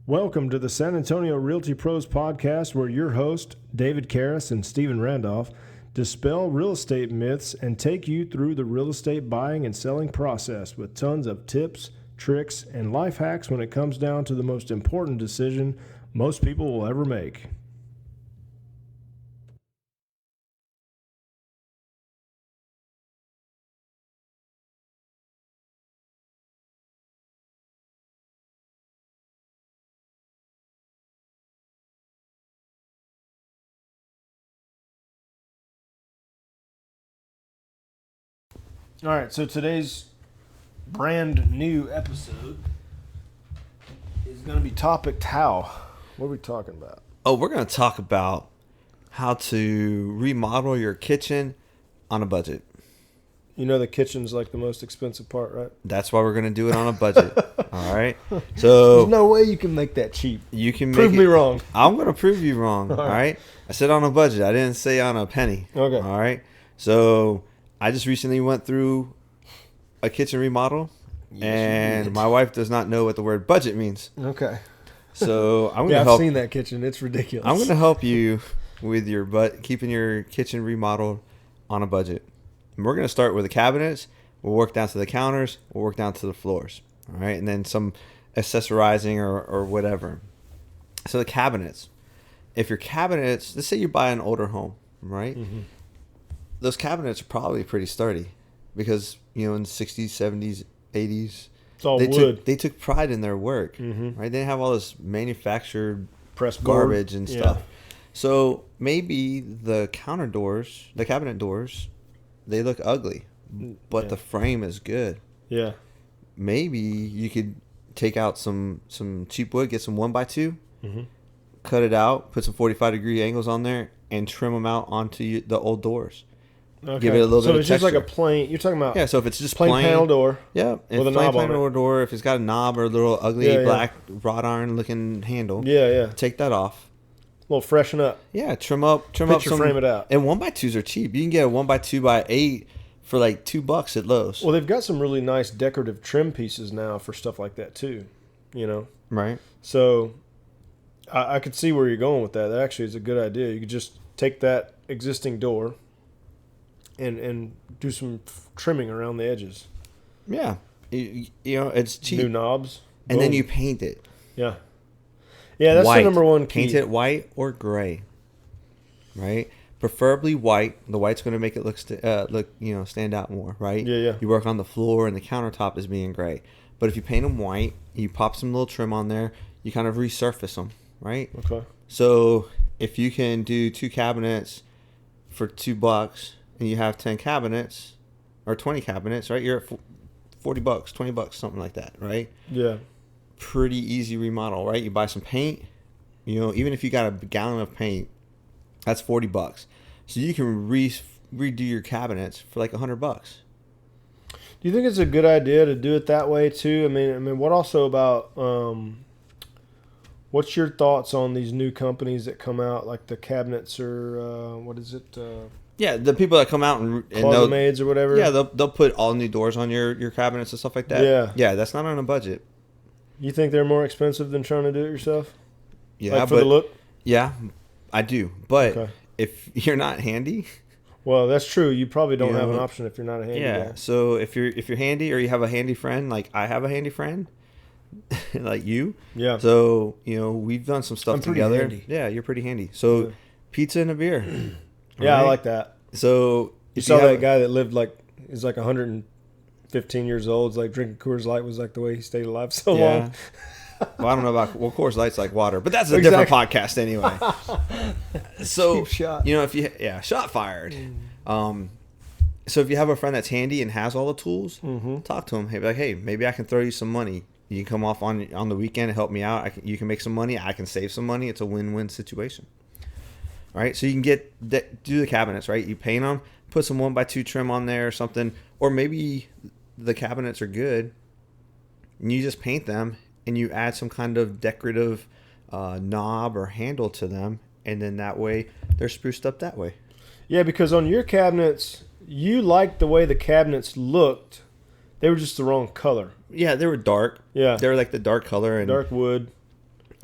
Welcome to the San Antonio Realty Pros podcast, where your host, David Karras and Stephen Randolph, dispel real estate myths and take you through the real estate buying and selling process with tons of tips, tricks, and life hacks when it comes down to the most important decision most people will ever make. All right, so today's brand new episode is going to be topicked how. What are we talking about? Oh, we're going to talk about how to remodel your kitchen on a budget. You know the kitchen's like the most expensive part, right? That's why we're going to do it on a budget. All right. So there's no way you can make that cheap. You can prove me wrong. I'm going to prove you wrong. All right. I said on a budget. I didn't say on a penny. Okay. All right. So I just recently went through a kitchen remodel, and my wife does not know what the word budget means. Okay. So I'm going to I've help. seen that kitchen. It's ridiculous. I'm going to help you with your keeping your kitchen remodeled on a budget. And we're going to start with the cabinets. We'll work down to the counters. We'll work down to the floors. All right, and then some accessorizing or whatever. So the cabinets. If your cabinets, let's say you buy an older home, right? Mm-hmm. Those cabinets are probably pretty sturdy because, you know, in the 60s, 70s, 80s, it's all wood. They took pride in their work, mm-hmm. right? They didn't have all this manufactured press garbage and stuff. So maybe the cabinet doors, they look ugly, but the frame is good. Yeah. Maybe you could take out some cheap wood, get some 1x2, mm-hmm. cut it out, put some 45-degree angles on there, and trim them out onto the old doors. Okay. Give it a little bit of texture. So it's just like a plain, you're talking about so if it's just plain panel door. Yeah. With a knob on it. Door, if it's got a knob or a little ugly black wrought iron looking handle. Yeah. Take that off. A little freshen up. Yeah, trim up Picture some. frame it out. And 1x2s are cheap. You can get a 1x2x8 for like $2 at Lowe's. Well, they've got some really nice decorative trim pieces now for stuff like that too. You know. Right. So I could see where you're going with that. That actually is a good idea. You could just take that existing door and do some trimming around the edges. Yeah. You know, it's cheap. New knobs. And then you paint it. Yeah. Yeah, that's white. the number one key. Paint it white or gray. Right? Preferably white. The white's going to make it look stand out more, right? Yeah. You work on the floor and the countertop as being gray. But if you paint them white, you pop some little trim on there, you kind of resurface them, right? Okay. So if you can do 2 cabinets for $2 and you have 10 cabinets or 20 cabinets, right? You're at $40, $20, something like that, right? Yeah. Pretty easy remodel, right? You buy some paint, you know, even if you got a gallon of paint, that's $40. So you can redo your cabinets for like $100. Do you think it's a good idea to do it that way too? I mean, what also about what's your thoughts on these new companies that come out, like the cabinets or what is it? Yeah, the people that come out and Closet Maids or whatever. Yeah, they'll put all new doors on your cabinets and stuff like that. Yeah, that's not on a budget. You think they're more expensive than trying to do it yourself? Yeah, like for the look. Yeah, I do. But if you're not handy, well, that's true. You probably don't have an option if you're not a handy guy. So if you're handy or you have a handy friend, like I have a handy friend, like you. Yeah. So you know we've done some stuff together. Handy. Yeah, you're pretty handy. So pizza and a beer. Yeah, right? I like that. So you saw that guy that lived he's like 115 years old. It's like drinking Coors Light was like the way he stayed alive so long. Well, I don't know about Coors Light's like water, but that's a different podcast anyway. So shot. You know, shot fired. So if you have a friend that's handy and has all the tools, talk to him. Hey, be like, hey, maybe I can throw you some money. You can come off on the weekend and help me out. You can make some money. I can save some money. It's a win-win situation. All right, so you can do the cabinets, right? You paint them, put some 1x2 trim on there or something, or maybe the cabinets are good, and you just paint them, and you add some kind of decorative knob or handle to them, and then that way they're spruced up that way. Yeah, because on your cabinets, you liked the way the cabinets looked. They were just the wrong color. Yeah, they were dark. Yeah. They were like the dark color. And dark wood.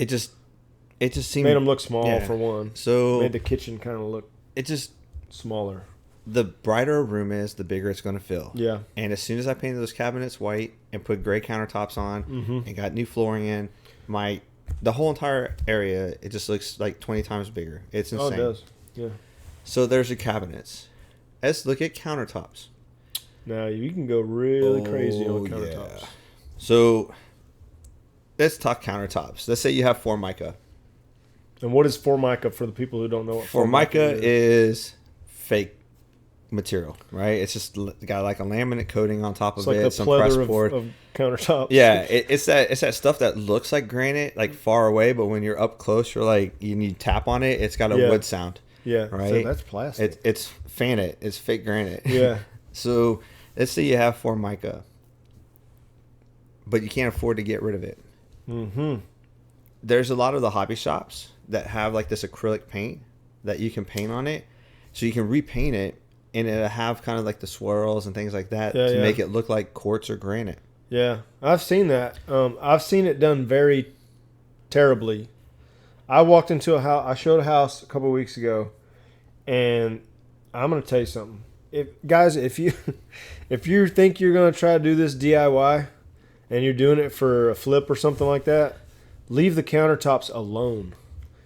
it just seemed Made them look small for one. So made the kitchen kind of look it just smaller. The brighter a room is, the bigger it's going to feel. Yeah. And as soon as I painted those cabinets white and put gray countertops on and got new flooring in, the whole entire area, it just looks like 20 times bigger. It's insane. Oh, it does. Yeah. So there's your cabinets. Let's look at countertops. Now you can go really crazy on countertops. Yeah. So let's talk countertops. Let's say you have Formica. And what is Formica for the people who don't know what Formica is fake material, right? It's just got like a laminate coating on top of like it, some press board of countertops. Yeah, it's that stuff that looks like granite, like far away, but when you're up close, you're like you tap on it, it's got a wood sound. Yeah, right. So that's plastic. It's fanit. It's fake granite. Yeah. So let's say you have Formica, but you can't afford to get rid of it. Mm-hmm. There's a lot of the hobby shops that have like this acrylic paint that you can paint on it, so you can repaint it. And it'll have kind of like the swirls and things like that to make it look like quartz or granite. Yeah, I've seen that. I've seen it done very terribly. I walked into a house. I showed a house a couple of weeks ago, and I'm going to tell you something. If you think you're going to try to do this DIY, and you're doing it for a flip or something like that, leave the countertops alone,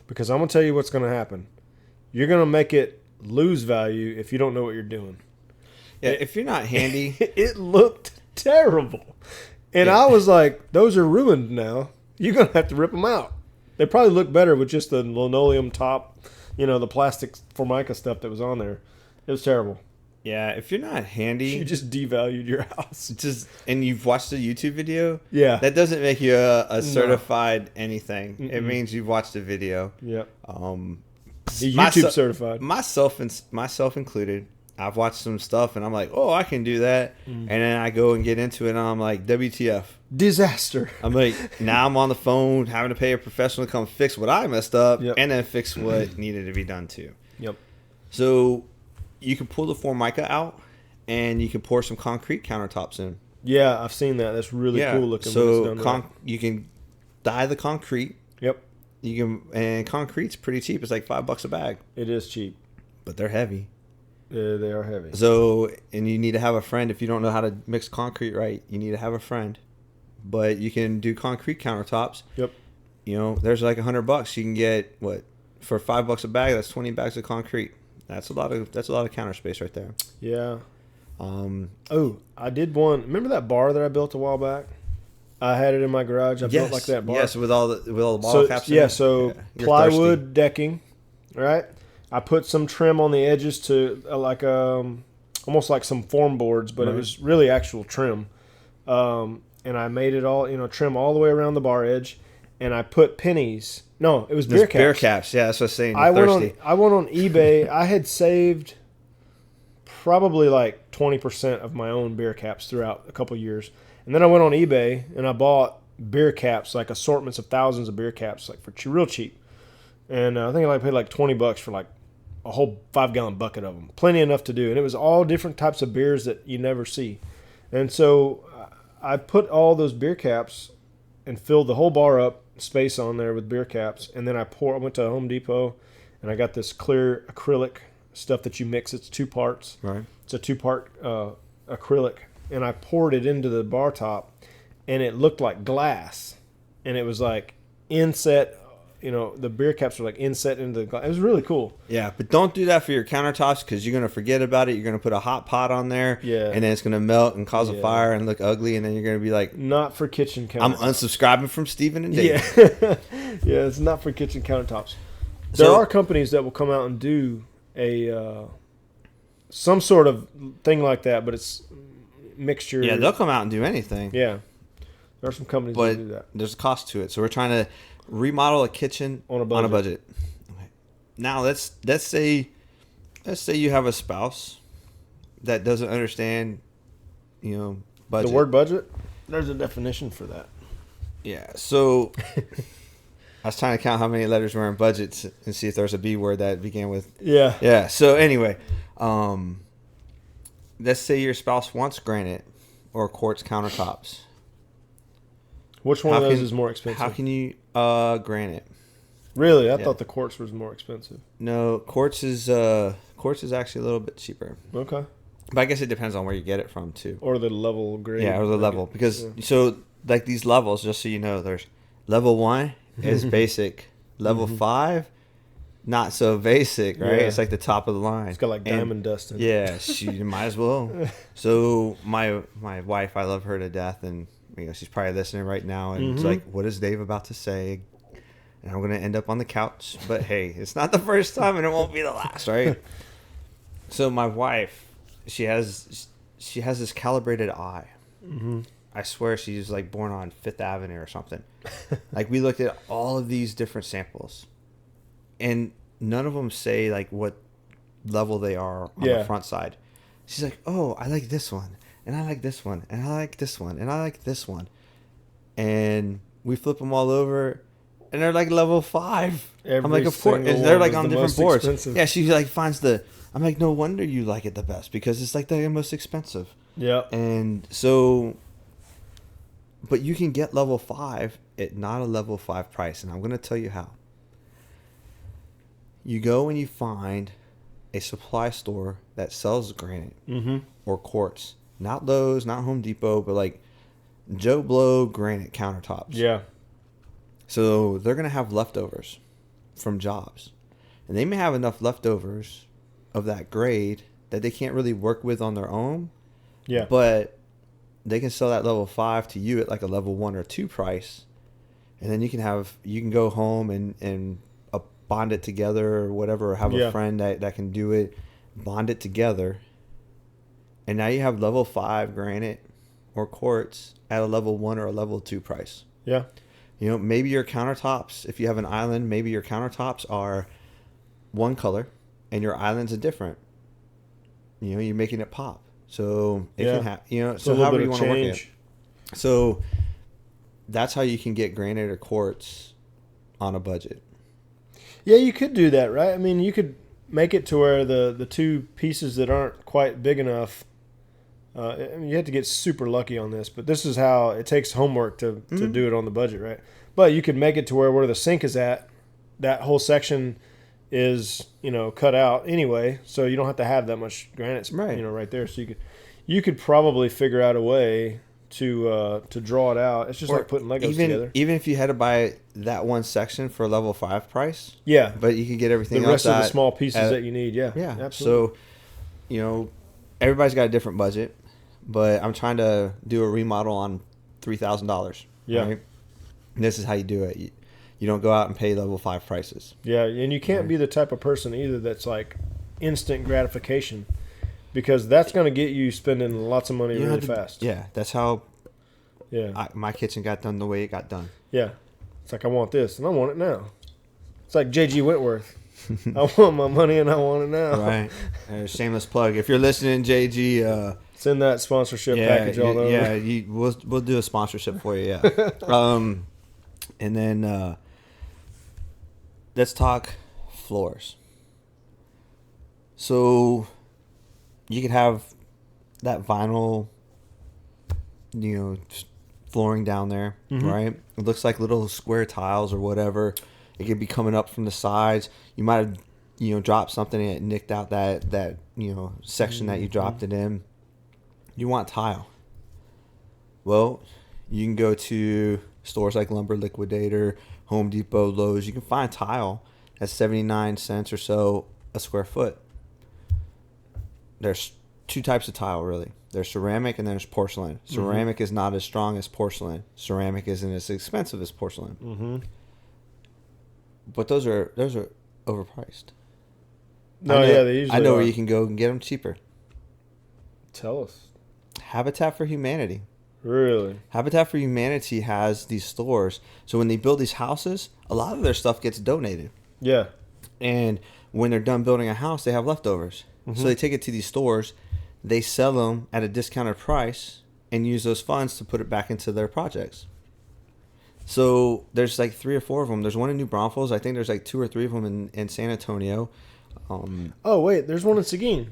because I'm going to tell you what's going to happen. You're going to make it lose value if you don't know what you're doing. Yeah, if you're not handy. It looked terrible. And I was like, those are ruined now. You're going to have to rip them out. They probably look better with just the linoleum top, the plastic Formica stuff that was on there. It was terrible. Yeah, if you're not handy. You just devalued your house. And you've watched a YouTube video? Yeah. That doesn't make you a certified anything. Mm-mm. It means you've watched a video. Yep. YouTube certified. Myself included. I've watched some stuff and I'm like, oh, I can do that. And then I go and get into it and I'm like, WTF. Disaster. I'm like, now I'm on the phone having to pay a professional to come fix what I messed up and then fix what needed to be done too. Yep. So you can pull the Formica out and you can pour some concrete countertops in. Yeah, I've seen that. That's really cool looking. So you can dye the concrete. Yep. And concrete's pretty cheap. It's like $5 a bag. It is cheap, but they're heavy. Yeah, they are heavy. So, and you need to have a friend if you don't know how to mix concrete right. You need to have a friend, but you can do concrete countertops. Yep. There's like $100. You can get for $5 a bag. That's 20 bags of concrete. That's a lot of counter space right there. Yeah. I did one. Remember that bar that I built a while back? I had it in my garage. I built like that bar. Yes, with all the bottle caps. Yeah, so plywood decking, right? I put some trim on the edges to almost like some form boards, but it was really actual trim. And I made it all, trim all the way around the bar edge, and I put pennies. No, it was beer caps. Beer caps, yeah, that's what I was saying. I went on eBay. I had saved probably like 20% of my own beer caps throughout a couple years. And then I went on eBay and I bought beer caps, like assortments of thousands of beer caps, like for real cheap. And I think I paid like $20 for like a whole 5-gallon bucket of them. Plenty enough to do. And it was all different types of beers that you never see. And so I put all those beer caps and filled the whole bar up, space on there with beer caps. And then I went to Home Depot and I got this clear acrylic stuff that you mix. It's 2 parts. Right. It's a 2-part acrylic. And I poured it into the bar top, and it looked like glass. And it was like inset, the beer caps were like inset into the glass. It was really cool. Yeah, but don't do that for your countertops because you're going to forget about it. You're going to put a hot pot on there, and then it's going to melt and cause a fire and look ugly, and then you're going to be like... Not for kitchen countertops. I'm unsubscribing from Stephen and Dave. Yeah, yeah, it's not for kitchen countertops. There are companies that will come out and do some sort of thing like that, but it's... mixture. Yeah, they'll come out and do anything. Yeah. There are some companies that do that. There's a cost to it. So we're trying to remodel a kitchen on a budget. Okay. Now let's say you have a spouse that doesn't understand, budget. The word budget? There's a definition for that. Yeah. So I was trying to count how many letters were in budget and see if there's a B word that began with. Yeah. Yeah. So anyway, let's say your spouse wants granite or quartz countertops. Which one of those is more expensive? How can you granite? Really? I thought the quartz was more expensive. No, quartz is actually a little bit cheaper. Okay. But I guess it depends on where you get it from too. Or the level grade. Yeah, or the level. Because so like these levels, just so you know, there's level 1 is basic. Level 5, not so basic, right? Yeah. It's like the top of the line. It's got like diamond dust in it. Yeah, you might as well. So my wife, I love her to death, and she's probably listening right now, and it's like, what is Dave about to say? And I'm gonna end up on the couch. But hey, it's not the first time, and it won't be the last, right? So my wife, she has this calibrated eye. Mm-hmm. I swear she's like born on Fifth Avenue or something. Like we looked at all of these different samples, and none of them say like what level they are on the front side. She's like, "Oh, I like this one, and I like this one, and I like this one, and I like this one," and we flip them all over, and they're like level 5. I'm like, of course, they're like on different boards. Expensive. Yeah, she like finds the. I'm like, no wonder you like it the best because it's like the most expensive. Yeah. And so, but you can get level 5 at not a level 5 price, and I'm going to tell you how. You go and you find a supply store that sells granite or quartz. Not Lowe's, not Home Depot, but like Joe Blow granite countertops. Yeah. So they're going to have leftovers from jobs. And they may have enough leftovers of that grade that they can't really work with on their own. Yeah. But they can sell that level 5 to you at like a level 1 or 2 price. And then you can go home and bond it together or whatever, or have a friend that can do it, bond it together. And now you have level 5 granite or quartz at a level 1 or a level 2 price. Yeah. Maybe your countertops, if you have an island, maybe your countertops are one color and your islands are different. You're making it pop. So it can have, so however you want to work it. So that's how you can get granite or quartz on a budget. Yeah, you could do that, right? I mean, you could make it to where the two pieces that aren't quite big enough, you have to get super lucky on this, but this is how it takes homework to do it on the budget, right? But you could make it to where the sink is at, that whole section is, cut out anyway, so you don't have to have that much granite, right there. So you could probably figure out a way to draw it out. It's just like putting Legos together. Even if you had to buy that one section for a level 5 price. Yeah. But you can get everything else. The rest of the small pieces that you need. Yeah. Yeah. Absolutely. So, everybody's got a different budget, but I'm trying to do a remodel on $3,000. Yeah. Right? And this is how you do it. You don't go out and pay level 5 prices. Yeah. And you can't be the type of person either that's like instant gratification, because that's going to get you spending lots of money really fast. Yeah. That's how Yeah. My kitchen got done the way it got done. Yeah. It's like, I want this, and I want it now. It's like J.G. Wentworth. I want my money, and I want it now. Right. Shameless plug. If you're listening, J.G., send that sponsorship package all over. Yeah, we'll do a sponsorship for you, yeah. And then let's talk floors. So you could have that vinyl, flooring down there, right? It looks like little square tiles or whatever. It could be coming up from the sides. You might have, dropped something and it nicked out that section that you dropped it in. You want tile. Well, you can go to stores like Lumber Liquidator, Home Depot, Lowe's. You can find tile at 79 cents or so a square foot. There's two types of tile, really. There's ceramic and there's porcelain. Ceramic is not as strong as porcelain. Ceramic isn't as expensive as porcelain. But those are overpriced. They usually I know are. where you can go and get them cheaper. Tell us. Habitat for Humanity. Really? Habitat for Humanity has these stores. So when they build these houses, a lot of their stuff gets donated. Yeah. And when they're done building a house, they have leftovers. So they take it to these stores. They sell them at a discounted price and use those funds to put it back into their projects. So there's like 3 or 4 of them. There's one in New Braunfels. I think there's like 2 or 3 of them in San Antonio. Oh, wait. There's one in Seguin.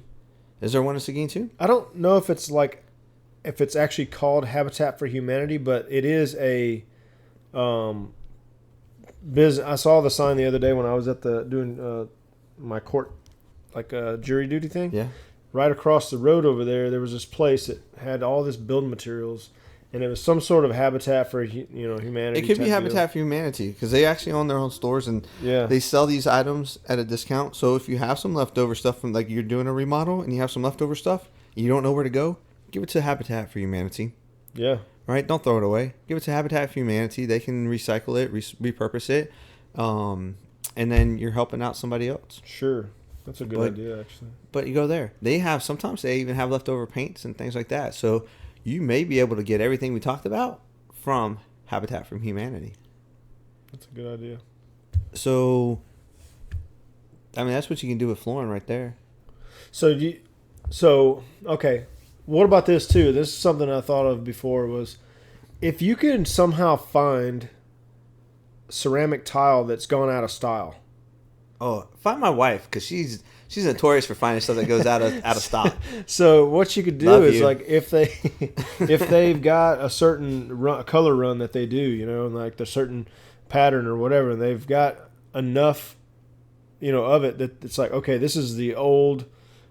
Is there one in Seguin too? I don't know if it's actually called Habitat for Humanity, but it is a I saw the sign the other day when I was at doing my court, jury duty thing. Yeah. Right across the road over there was this place that had all this building materials, and it was some sort of Habitat for Humanity. It could be type Habitat for Humanity because they actually own their own stores and they sell these items at a discount. So if you have some leftover stuff from like you're doing a remodel and you have some leftover stuff, and you don't know where to go, give it to Habitat for Humanity. Yeah. Right? Don't throw it away. Give it to Habitat for Humanity. They can recycle it, repurpose it, and then you're helping out somebody else. Sure. That's a good idea, actually. But you go there. Sometimes they even have leftover paints and things like that. So you may be able to get everything we talked about from Habitat for Humanity. That's a good idea. So, I mean, that's what you can do with flooring right there. Okay. What about this, too? This is something I thought of before was if you can somehow find ceramic tile that's gone out of style. Oh, find my wife because she's notorious for finding stuff that goes out of stock. So what you could do is like if they've got a certain color run that they do, like the certain pattern or whatever, and they've got enough, of it that it's like, okay, this is the old.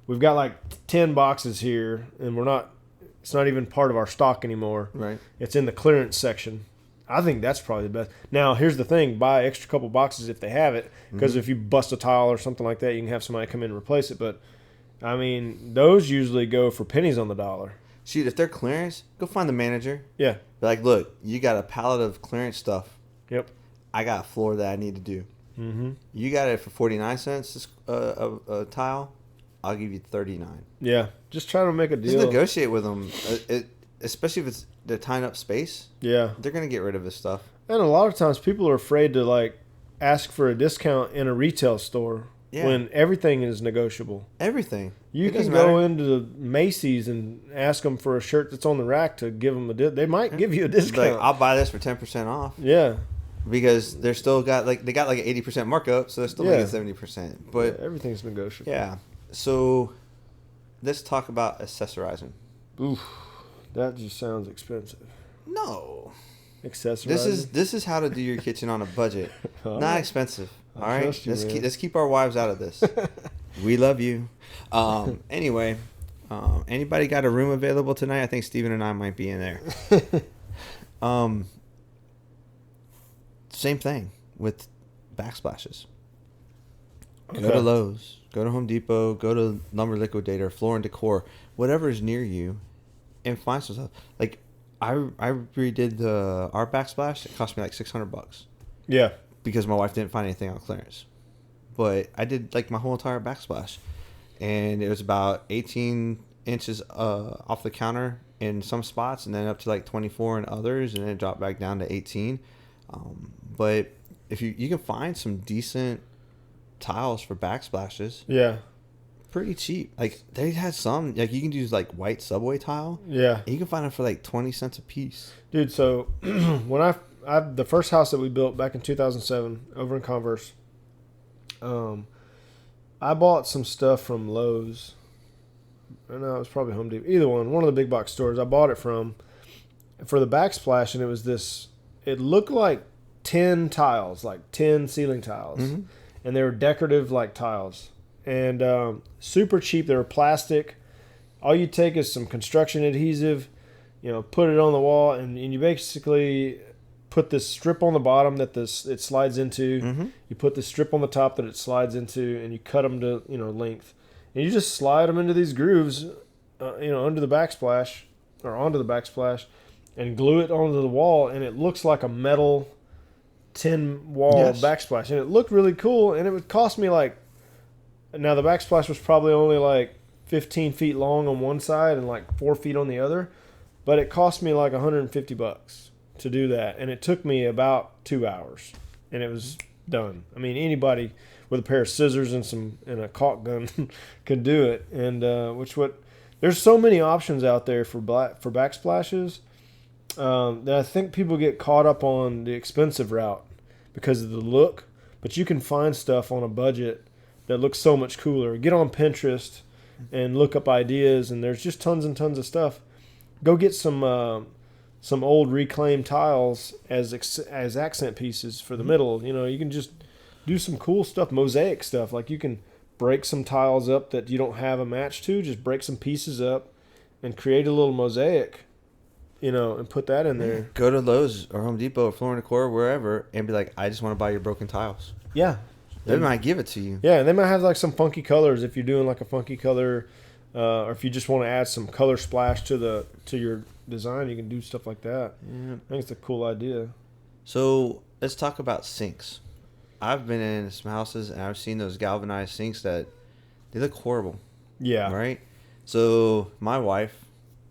We've got like 10 boxes here, and it's not even part of our stock anymore. Right. It's in the clearance section. I think that's probably the best. Now, here's the thing. Buy extra couple boxes if they have it, because if you bust a tile or something like that, you can have somebody come in and replace it. But, I mean, those usually go for pennies on the dollar. Shoot, if they're clearance, go find the manager. Yeah. Be like, look, you got a pallet of clearance stuff. Yep. I got a floor that I need to do. Mm-hmm. You got it for 49 cents a tile. I'll give you 39. Yeah. Just trying to make a deal. Just negotiate with them. Especially if they're tying up space. Yeah. They're going to get rid of this stuff. And a lot of times people are afraid to ask for a discount in a retail store when everything is negotiable. Everything. You can go into the Macy's and ask them for a shirt that's on the rack to give them they might give you a discount. I'll buy this for 10% off. Yeah. Because they're still got they got an 80% markup, so they're still making 70%. But everything's negotiable. Yeah. So let's talk about accessorizing. Oof. That just sounds expensive. No. Accessorizing. This is how to do your kitchen on a budget. Not expensive. All right. Let's keep our wives out of this. We love you. Anyway, anybody got a room available tonight? I think Steven and I might be in there. Same thing with backsplashes. Okay. Go to Lowe's. Go to Home Depot. Go to Lumber Liquidator, Floor and Decor, whatever is near you. And find some stuff. Like I redid our backsplash. It cost me like $600. Yeah. Because my wife didn't find anything on clearance. But I did my whole entire backsplash, and it was about 18 inches off the counter in some spots, and then up to 24 in others, and then it dropped back down to 18. But if you can find some decent tiles for backsplashes. Yeah. Pretty cheap. They had some you can use white subway tile. Yeah. And you can find them for 20 cents a piece. Dude, so when I the first house that we built back in 2007 over in Converse, I bought some stuff from Lowe's. No, it was probably Home Depot. Either one of the big box stores. I bought it for the backsplash, and it was this. It looked like 10 tiles, 10 ceiling tiles, and they were decorative tiles. And super cheap. They were plastic. All you take is some construction adhesive, put it on the wall, and you basically put this strip on the bottom that it slides into. You put the strip on the top that it slides into, and you cut them to length. And you just slide them into these grooves, under the backsplash or onto the backsplash, and glue it onto the wall, and it looks like a metal tin wall backsplash, and it looked really cool. And it would cost me now the backsplash was probably only 15 feet long on one side and 4 feet on the other, but it cost me $150 to do that, and it took me about 2 hours, and it was done. I mean, anybody with a pair of scissors and a caulk gun could do it. And there's so many options out there for backsplashes that I think people get caught up on the expensive route because of the look, but you can find stuff on a budget that looks so much cooler. Get on Pinterest and look up ideas, and there's just tons and tons of stuff. Go get some some old reclaimed tiles as accent pieces for the middle. You know, you can just do some cool stuff, mosaic stuff. Like you can break some tiles up that you don't have a match to, just break some pieces up and create a little mosaic, you know, and put that in there. Go to Lowe's or Home Depot or Floor & Decor, wherever, and be like, I just want to buy your broken tiles. Yeah. They might give it to you. Yeah, and they might have like some funky colors if you're doing like a funky color, or if you just want to add some color splash to your design, you can do stuff like that. Yeah. I think it's a cool idea. So let's talk about sinks. I've been in some houses and I've seen those galvanized sinks that they look horrible. Yeah. Right? So my wife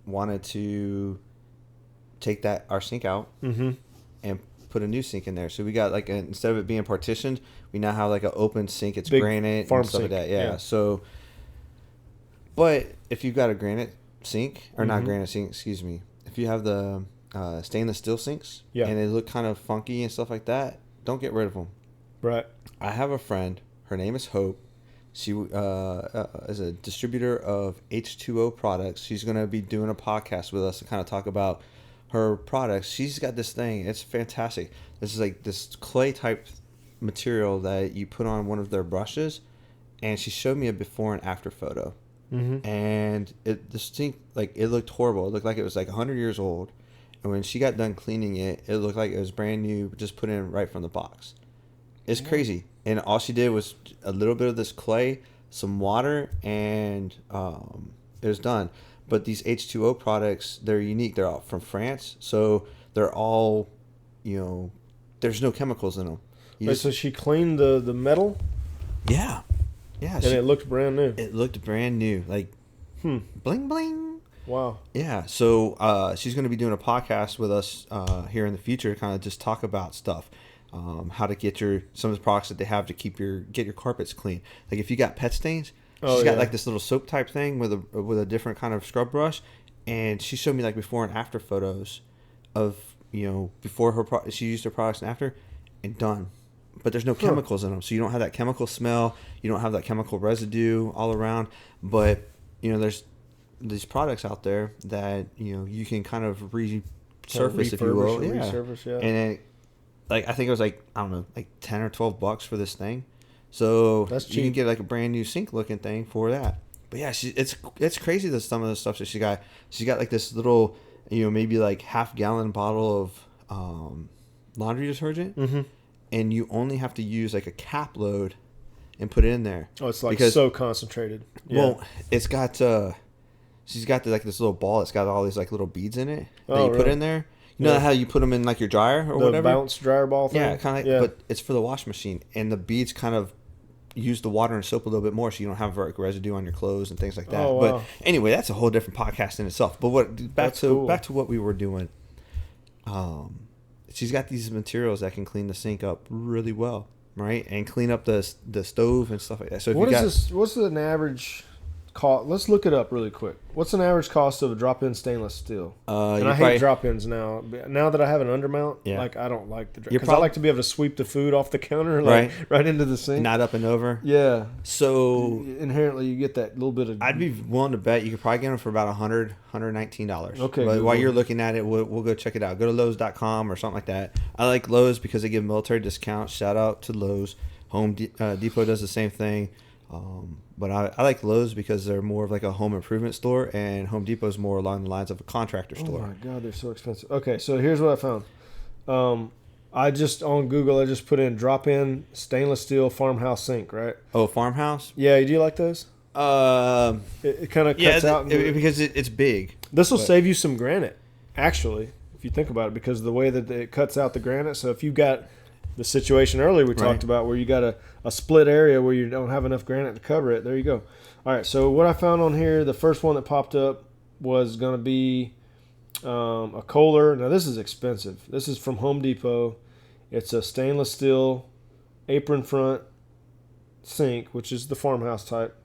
wanted to take our sink out and put a new sink in there. So we got instead of it being partitioned, we now have like an open sink. It's big granite farm and stuff sink. like that. Yeah. So, but if you've got a granite sink, or not granite sink, excuse me, if you have the stainless steel sinks and they look kind of funky and stuff like that, don't get rid of them. Right. I have a friend. Her name is Hope. She is a distributor of H2O products. She's going to be doing a podcast with us to kind of talk about her products. She's got this thing. It's fantastic. This is like this clay type material that you put on one of their brushes, and she showed me a before and after photo. And the sink, like, it looked horrible. It looked like it was like 100 years old. And when she got done cleaning it, it looked like it was brand new, just put in right from the box. It's crazy. And all she did was a little bit of this clay, some water, and it was done. But these H2O products, they're unique. They're all from France. So they're all, there's no chemicals in them. Wait, so she cleaned the metal? Yeah. Yeah. And it looked brand new. It looked brand new. Like, bling, bling. Wow. Yeah. So she's going to be doing a podcast with us here in the future, kind of just talk about stuff. How to get some of the products that they have to get your carpets clean. Like if you got pet stains, she's got like this little soap type thing with a different kind of scrub brush, and she showed me like before and after photos of before she used her products and after, and done. But there's no chemicals in them, so you don't have that chemical smell, you don't have that chemical residue all around. But there's these products out there that you can kind of resurface, if you will, resurface, yeah. And I think it was like, I don't know, like $10 or $12 for this thing. So that's cheap. You can get like a brand new sink looking thing for that. But yeah, it's crazy that some of the stuff that she got like this little, maybe like half-gallon bottle of laundry detergent. And you only have to use like a cap load and put it in there. Oh, it's like so concentrated. Yeah. Well, it's got, she's got like this little ball that's got all these like little beads in it that you put in there. You know how you put them in like your dryer or whatever? The bounce dryer ball thing? Yeah, kind of. But it's for the wash machine, and the beads kind of use the water and soap a little bit more, so you don't have like residue on your clothes and things like that. Oh, wow. But anyway, that's a whole different podcast in itself. But back to what we were doing. She's got these materials that can clean the sink up really well, right? And clean up the stove and stuff like that. So what's an average cost? Let's look it up really quick. What's an average cost of a drop-in stainless steel? And I hate drop-ins now. Now that I have an undermount, like I don't like the because I like to be able to sweep the food off the counter, like right into the sink, not up and over. Yeah. So inherently, you get that little bit of. I'd be willing to bet you could probably get them for about $119. Okay. But while you're looking at it, we'll go check it out. Go to Lowe's.com or something like that. I like Lowe's because they give military discounts. Shout out to Lowe's. Home Depot does the same thing. But I like Lowe's because they're more of like a home improvement store, and Home Depot is more along the lines of a contractor store. Oh my God, they're so expensive. Okay, so here's what I found. I just put in drop-in stainless steel farmhouse sink, right? Oh, farmhouse? Yeah, do you like those? It kind of cuts out. Because it's big. This will save you some granite, actually, if you think about it, because of the way that it cuts out the granite. So if you've got the situation earlier we talked about where you got a split area where you don't have enough granite to cover it, there you go. All right, so what I found on here, the first one that popped up was going to be a Kohler. Now, this is expensive. This is from Home Depot. It's a stainless steel apron front sink, which is the farmhouse type.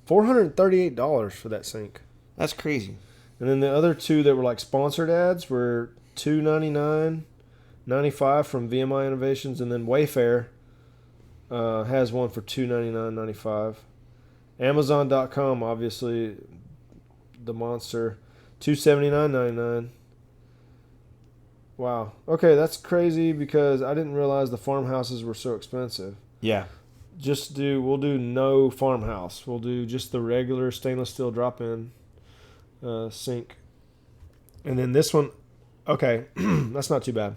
$438 for that sink. That's crazy. And then the other two that were like sponsored ads were $299.95 from VMI Innovations, and then Wayfair has one for $299.95. Amazon.com, obviously, the monster, $279.99. Wow. Okay, that's crazy because I didn't realize the farmhouses were so expensive. Yeah. We'll do no farmhouse. We'll do just the regular stainless steel drop-in sink. And then this one, okay, that's not too bad.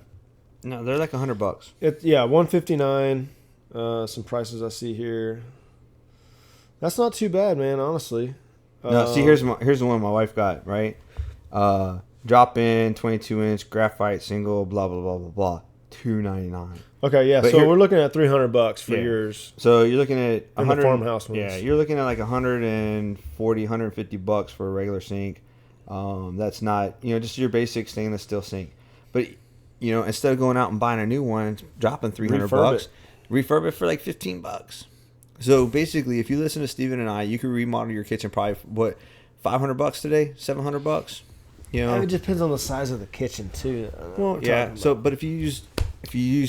No, they're like $100. $159. Some prices I see here. That's not too bad, man. Honestly. No, see, here's the one my wife got. Right, drop in 22-inch graphite single. Blah blah blah blah blah. $299. Okay, yeah. But So we're looking at $300 for yours. So you're looking at In the farmhouse ones. Yeah, you're looking at like $150 for a regular sink. That's not just your basic stainless steel sink. But instead of going out and buying a new one, dropping $300, refurb it for like $15. So basically, if you listen to Steven and I, you can remodel your kitchen probably $500 today, $700. It depends on the size of the kitchen too. Well, yeah. So, but if you use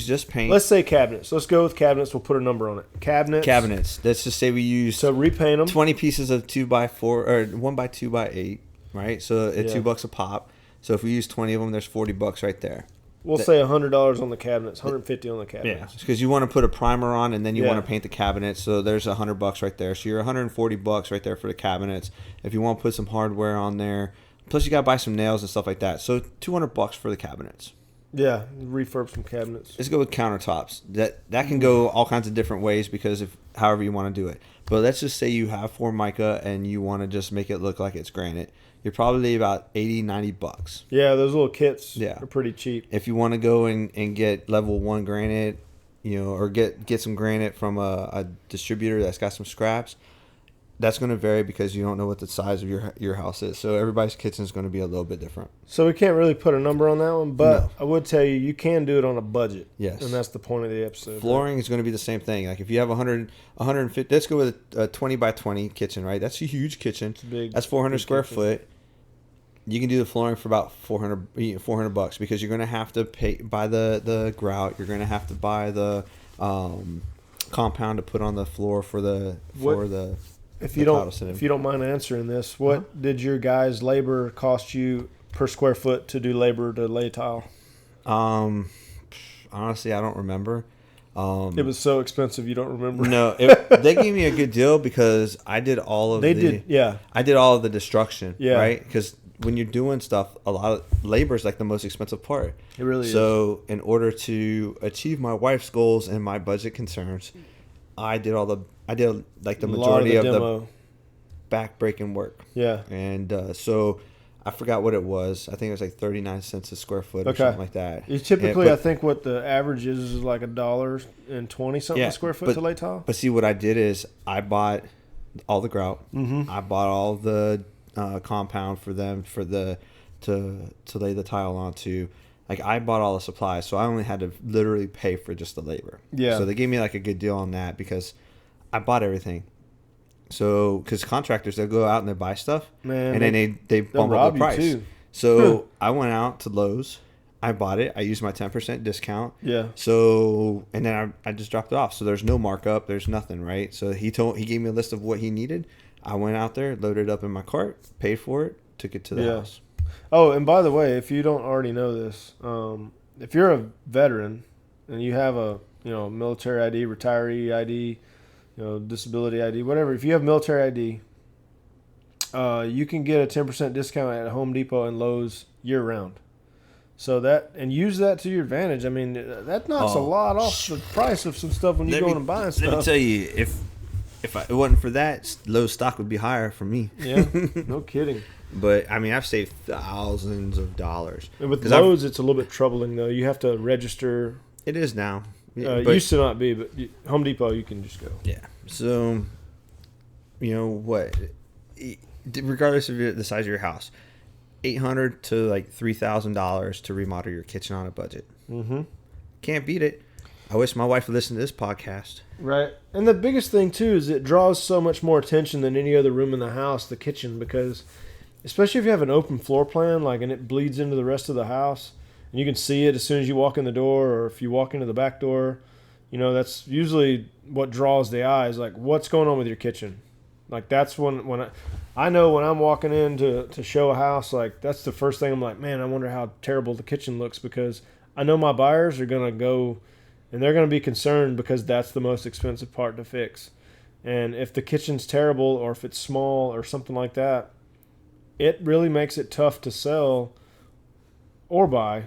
just paint, let's say cabinets. Let's go with cabinets. We'll put a number on it. Cabinets. Let's just say we use repaint them 20 pieces of 2x4 or 1x2x8, right? So it's $2 a pop. So if we use 20 of them, there's $40 right there. We'll say $100 on the cabinets, $150 on the cabinets. Yeah, because you want to put a primer on and then you want to paint the cabinets. So there's $100 right there. So you're $140 right there for the cabinets. If you want to put some hardware on there, plus you got to buy some nails and stuff like that. So $200 for the cabinets. Yeah, refurb some cabinets. Let's go with countertops. That can go all kinds of different ways because of however you want to do it. But let's just say you have Formica and you want to just make it look like it's granite. You're probably about $80-$90. Yeah, those little kits are pretty cheap. If you want to go and get level 1 granite, or get some granite from a distributor that's got some scraps, that's going to vary because you don't know what the size of your house is. So everybody's kitchen is going to be a little bit different. So we can't really put a number on that one, but I would tell you can do it on a budget. Yes. And that's the point of the episode. Flooring is going to be the same thing. Like if you have 150, let's go with a 20 by 20 kitchen, right? That's a huge kitchen. It's big. That's 400 square kitchen. foot. You can do the flooring for about $400 because you're going to have to buy the grout. You're going to have to buy the compound to put on the floor If you don't mind answering this, what did your guys' labor cost you per square foot to do labor to lay tile? Honestly, I don't remember. It was so expensive you don't remember. No, they gave me a good deal because I did all of I did all of the destruction, right? Because when you're doing stuff, a lot of labor is like the most expensive part. It really is. So in order to achieve my wife's goals and my budget concerns, I did like the majority of the back-breaking work. Yeah. And so I forgot what it was. I think it was like 39 cents a square foot or something like that. It's typically, I think what the average is like $1.20 something a square foot to lay tile. But see, what I did is I bought all the grout. Mm-hmm. I bought all the compound for them to lay the tile onto. Like I bought all the supplies, so I only had to literally pay for just the labor. Yeah. So they gave me like a good deal on that because I bought everything. So because contractors, they'll go out and they buy stuff, and then they bump up the price. Too. So I went out to Lowe's. I bought it. I used my 10% discount. Yeah. So and then I just dropped it off. So there's no markup. There's nothing, right? So he gave me a list of what he needed. I went out there, loaded it up in my cart, paid for it, took it to the house. Oh, and by the way, if you don't already know this, if you're a veteran and you have a military ID, retiree ID, disability ID, whatever, if you have military ID, you can get a 10% discount at Home Depot and Lowe's year round. So use that to your advantage. I mean, that knocks a lot off the price of some stuff when you go in and buy stuff. Let me tell you, if it wasn't for that, Lowe's stock would be higher for me. Yeah, no kidding. But, I mean, I've saved thousands of dollars. And with Lowe's, it's a little bit troubling, though. You have to register. It is now. It used to not be, but Home Depot, you can just go. Yeah. So, what? Regardless of the size of your house, $800 to like $3,000 to remodel your kitchen on a budget. Mm-hmm. Can't beat it. I wish my wife would listen to this podcast. Right. And the biggest thing, too, is it draws so much more attention than any other room in the house, the kitchen, because especially if you have an open floor plan, and it bleeds into the rest of the house, and you can see it as soon as you walk in the door, or if you walk into the back door, that's usually what draws the eyes, like, what's going on with your kitchen? Like that's when I know when I'm walking in to show a house, like that's the first thing I'm like, man, I wonder how terrible the kitchen looks, because I know my buyers are going to go and they're going to be concerned because that's the most expensive part to fix. And if the kitchen's terrible or if it's small or something like that, it really makes it tough to sell or buy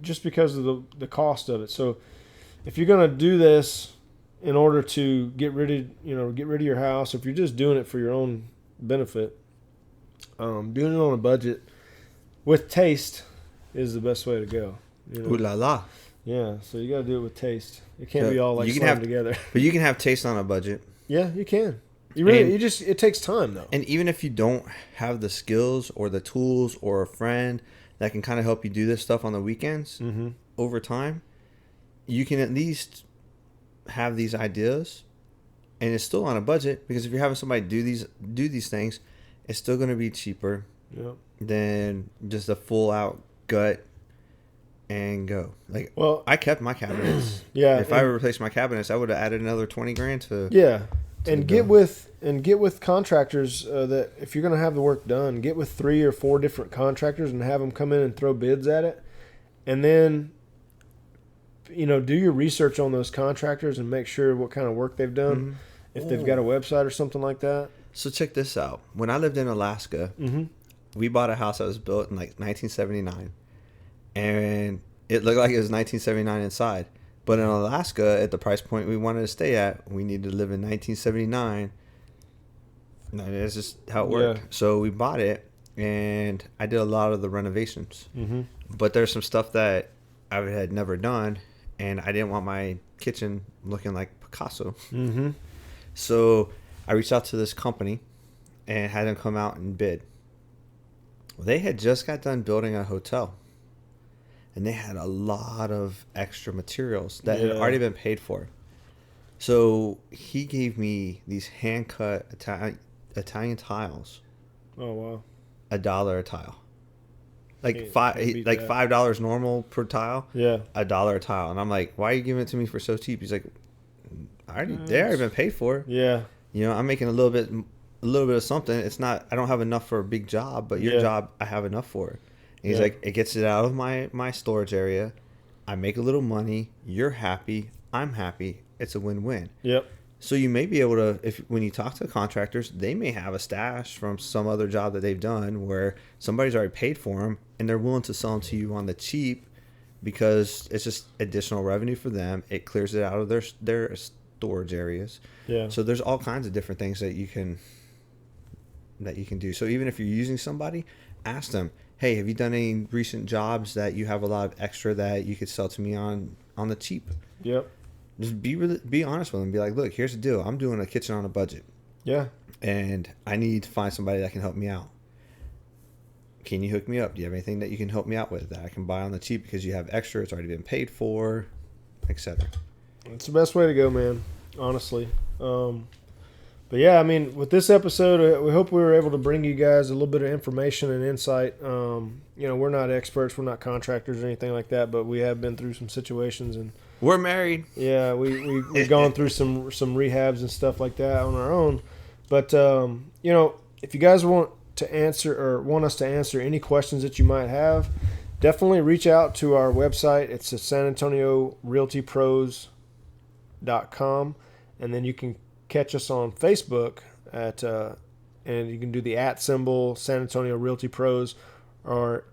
just because of the cost of it. So if you're going to do this in order to get rid of your house, if you're just doing it for your own benefit, doing it on a budget with taste is the best way to go. Ooh la la. Yeah, so you got to do it with taste. It can't be all like slammed together. But you can have taste on a budget. Yeah, you can. It takes time though. And even if you don't have the skills or the tools or a friend that can kind of help you do this stuff on the weekends, over time, you can at least have these ideas, and it's still on a budget, because if you're having somebody do these things, it's still going to be cheaper than just a full out gut and go. Like, well, I kept my cabinets. Yeah. If I replaced my cabinets, I would have added another $20,000 to. Yeah. And get with contractors that if you're going to have the work done, get with 3 or 4 different contractors and have them come in and throw bids at it. And then, do your research on those contractors and make sure what kind of work they've done, if they've got a website or something like that. So check this out. When I lived in Alaska, we bought a house that was built in like 1979. And it looked like it was 1979 inside. But in Alaska, at the price point we wanted to stay at, we needed to live in 1979. That's just how it worked. Yeah. So we bought it, and I did a lot of the renovations. But there's some stuff that I had never done, and I didn't want my kitchen looking like Picasso. So I reached out to this company and had them come out and bid. They had just got done building a hotel. And they had a lot of extra materials that had already been paid for. So he gave me these hand-cut Italian tiles. Oh, wow. $1 a tile. Like $5 normal per tile. Yeah. $1 a tile. And I'm like, why are you giving it to me for so cheap? He's like, they already been paid for. Yeah. I'm making a little bit of something. It's not, I don't have enough for a big job, but your job, I have enough for it. He's like, it gets it out of my storage area. I make a little money. You're happy. I'm happy. It's a win-win. Yep. So you may be able to, when you talk to contractors, they may have a stash from some other job that they've done where somebody's already paid for them, and they're willing to sell them to you on the cheap because it's just additional revenue for them. It clears it out of their storage areas. Yeah. So there's all kinds of different things that you can do. So even if you're using somebody, ask them, hey, have you done any recent jobs that you have a lot of extra that you could sell to me on the cheap? Yep. Just be honest with them. Be like, look, here's the deal. I'm doing a kitchen on a budget. Yeah. And I need to find somebody that can help me out. Can you hook me up? Do you have anything that you can help me out with that I can buy on the cheap because you have extra? It's already been paid for, etc. It's the best way to go, man. Honestly. But yeah, I mean, with this episode, we hope we were able to bring you guys a little bit of information and insight. We're not experts, we're not contractors or anything like that, but we have been through some situations, and we're married. Yeah, we've gone through some rehabs and stuff like that on our own. But if you guys want us to answer any questions that you might have, definitely reach out to our website. It's at SanAntonioRealtyPros.com, and then you can catch us on Facebook and you can do the @ symbol San Antonio Realty Pros, or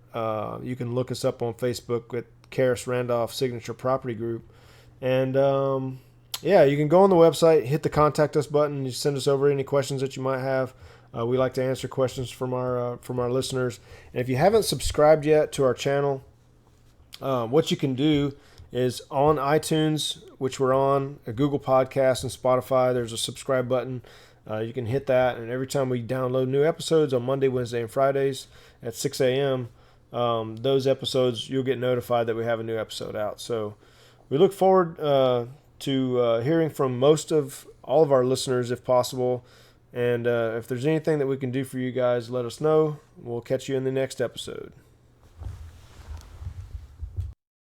you can look us up on Facebook with Karis Randolph Signature Property Group. And you can go on the website, hit the contact us button, you send us over any questions that you might have. We like to answer questions from our listeners. And if you haven't subscribed yet to our channel, what you can do is on iTunes, which we're on, Google Podcasts and Spotify, there's a subscribe button. You can hit that, and every time we download new episodes on Monday, Wednesday, and Fridays at 6 a.m., those episodes, you'll get notified that we have a new episode out. So we look forward to hearing from all of our listeners if possible. And if there's anything that we can do for you guys, let us know. We'll catch you in the next episode.